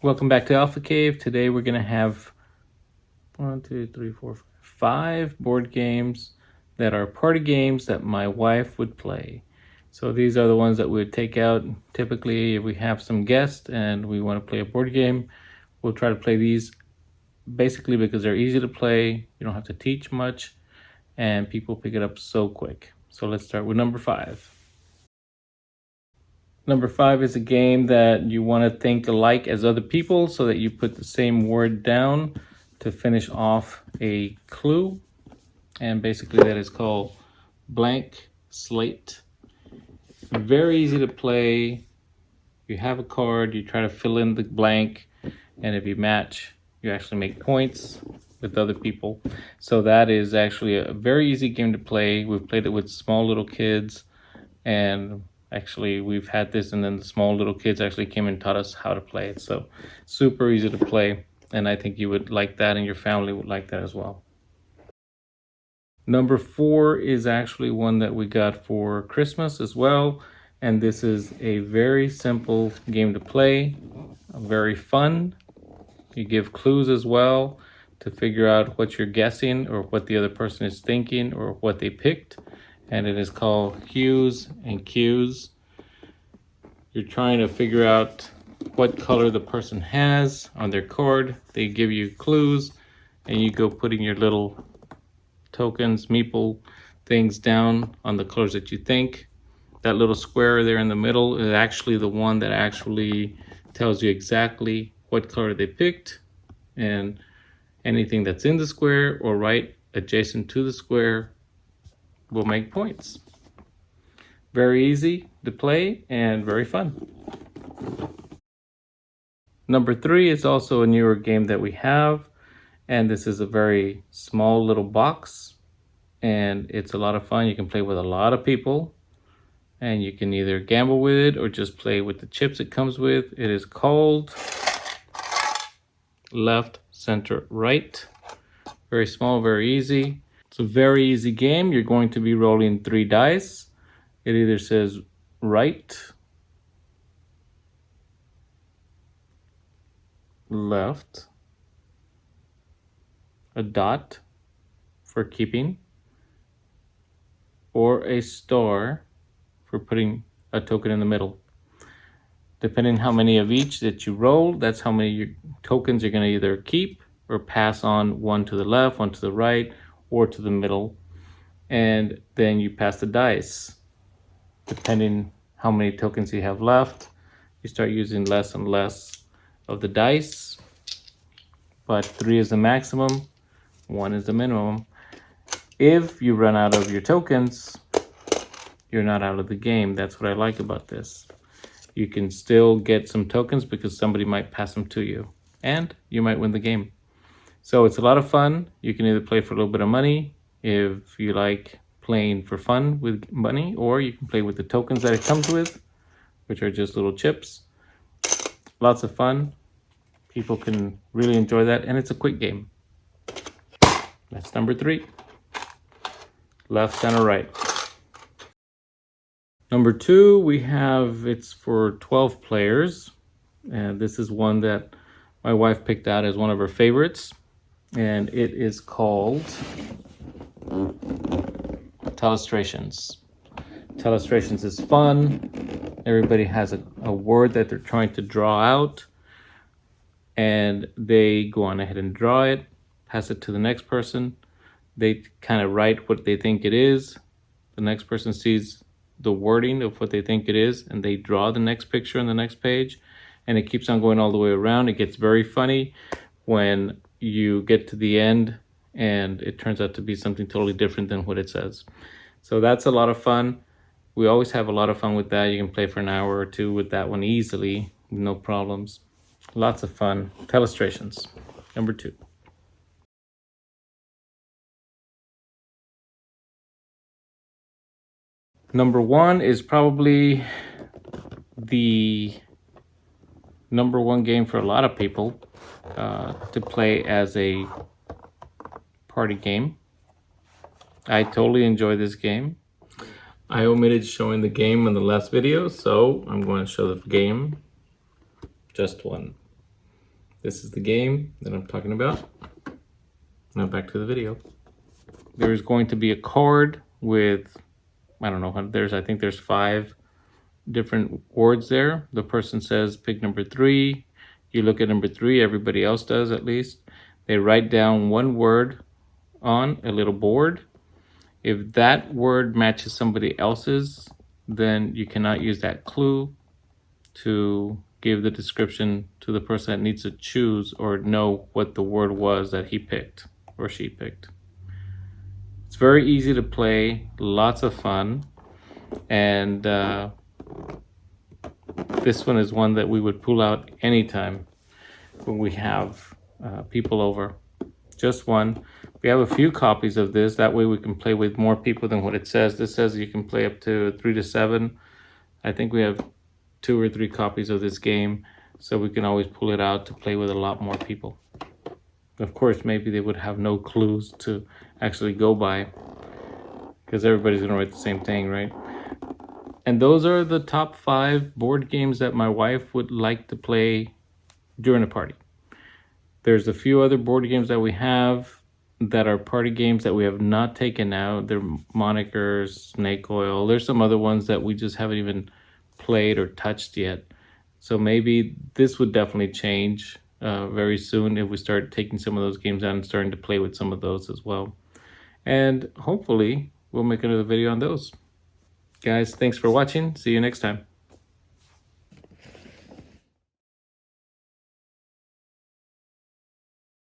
Welcome back to Alpha Cave. Today we're going to have 5 board games that are party games that my wife would play. So these are the ones that we would take out. Typically, if we have some guests and we want to play a board game, we'll try to play these basically because they're easy to play. You don't have to teach much and people pick it up so quick. So let's start with number 5. Number 5 is a game that you want to think alike as other people so that you put the same word down to finish off a clue. And basically that is called blank slate. Very easy to play. You have a card, you try to fill in the blank, and if you match, you actually make points with other people. So that is actually a very easy game to play. We've played it with small little kids, and actually we've had this, and then the small little kids actually came and taught us how to play it. So super easy to play, and I think you would like that, and your family would like that as well. Number 4 is actually one that we got for Christmas as well, and this is a very simple game to play, very fun. You give clues as well to figure out what you're guessing or what the other person is thinking or what they picked, and it is called Hues Qs. You're trying to figure out what color the person has on their card. They give you clues, and you go putting your little tokens, meeple things down on the colors that you think. That little square there in the middle is actually the one that actually tells you exactly what color they picked, and anything that's in the square or right adjacent to the square will make points. Very easy to play and very fun. Number 3 is also a newer game that we have, and this is a very small little box, and it's a lot of fun. You can play with a lot of people, and you can either gamble with it or just play with the chips it comes with. It is called Left, Center, Right. Very small, very easy. It's a very easy game. You're going to be rolling 3 dice. It either says right, left, a dot for keeping, or a star for putting a token in the middle. Depending how many of each that you roll, that's how many tokens you're going to either keep or pass on, one to the left, one to the right, or to the middle. And then you pass the dice. Depending how many tokens you have left, you start using less and less of the dice. But 3 is the maximum, 1 is the minimum. If you run out of your tokens, you're not out of the game. That's what I like about this. You can still get some tokens because somebody might pass them to you, and you might win the game. So it's a lot of fun. You can either play for a little bit of money if you like playing for fun with money, or you can play with the tokens that it comes with, which are just little chips. Lots of fun. People can really enjoy that, and it's a quick game. That's number 3. Left, center, right. Number 2, we have, it's for 12 players, and this is one that my wife picked out as one of her favorites, and it is called Telestrations. Telestrations is fun. Everybody has a word that they're trying to draw out, and they go on ahead and draw it, pass it to the next person. They kind of write what they think it is. The next person sees the wording of what they think it is, and they draw the next picture on the next page, and it keeps on going all the way around. It gets very funny when you get to the end and it turns out to be something totally different than what it says. So that's a lot of fun. We always have a lot of fun with that. You can play for an hour or 2 with that one easily, no problems. Lots of fun. Telestrations, number 2. Number 1 is probably the number 1 game for a lot of people to play as a party game. I totally enjoy this game. I omitted showing the game in the last video, so I'm going to show the game, just one. This is the game that I'm talking about. Now back to the video. There's going to be a card with, I don't know, I think there's 5 different words there. The person says pick number 3. You look at number 3, everybody else does at least. They write down one word on a little board. If that word matches somebody else's, then you cannot use that clue to give the description to the person that needs to choose or know what the word was that he picked or she picked. It's very easy to play, lots of fun, and this one is one that we would pull out anytime when we have people over. Just one. We have a few copies of this. That way we can play with more people than what it says. This says you can play up to 3 to 7. I think we have 2 or 3 copies of this game, so we can always pull it out to play with a lot more people. Of course, maybe they would have no clues to actually go by, because everybody's going to write the same thing, right? And those are the top 5 board games that my wife would like to play during a party. There's a few other board games that we have that are party games that we have not taken out. They're monikers, snake oil. There's some other ones that we just haven't even played or touched yet. So maybe this would definitely change very soon if we start taking some of those games out and starting to play with some of those as well. And hopefully we'll make another video on those. Guys, thanks for watching. See you next time.